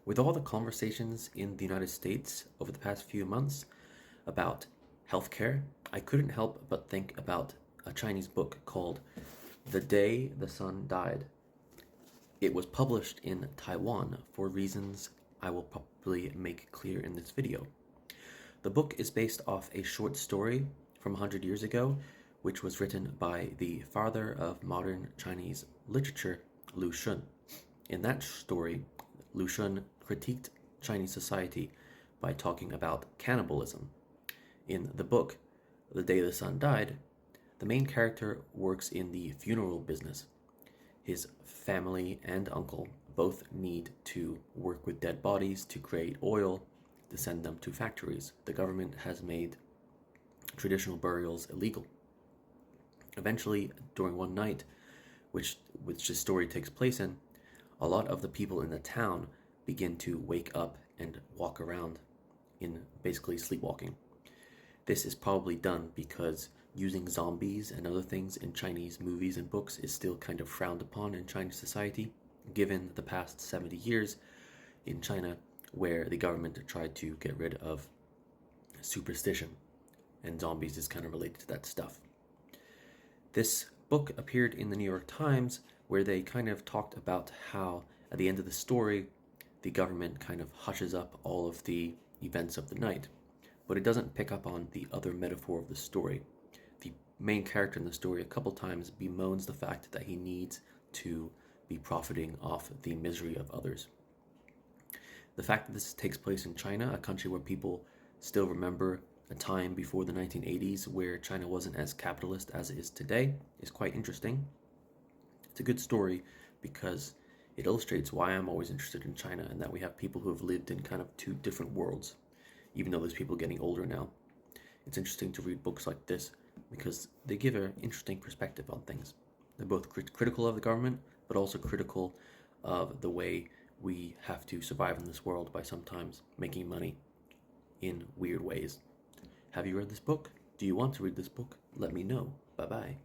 With all the conversations in the United States over the past few months about healthcare, I couldn't help but think about a Chinese book called The Day the Sun Died. It was published in Taiwan for reasons I will probably make clear in this video. The book is based off a short story from 100 years ago, which was written by the father of modern Chinese literature, Lu Xun. In that story, Lu Xun critiqued Chinese society by talking about cannibalism. In the book, The Day the Sun Died, the main character works in the funeral business. His family and uncle both need to work with dead bodies to create oil to send them to factories. The government has made traditional burials illegal. Eventually, during one night, which this story takes place in, a lot of the people in the town begin to wake up and walk around in basically sleepwalking. This is probably done because using zombies and other things in Chinese movies and books is still kind of frowned upon in Chinese society, given the past 70 years in China where the government tried to get rid of superstition, and zombies is kind of related to that stuff. This book appeared in the New York Times, where they kind of talked about how at the end of the story the government kind of hushes up all of the events of the night, but it doesn't pick up on the other metaphor of the story. The main character in the story a couple times bemoans the fact that he needs to be profiting off the misery of others. The fact that this takes place in China, a country where people still remember a time before the 1980s where China wasn't as capitalist as it is today, is quite interesting. It's a good story because it illustrates why I'm always interested in China, and that we have people who have lived in kind of two different worlds, even though there's people getting older now. It's interesting to read books like this because they give an interesting perspective on things. They're both critical of the government, but also critical of the way we have to survive in this world by sometimes making money in weird ways. Have you read this book? Do you want to read this book? Let me know. Bye-bye.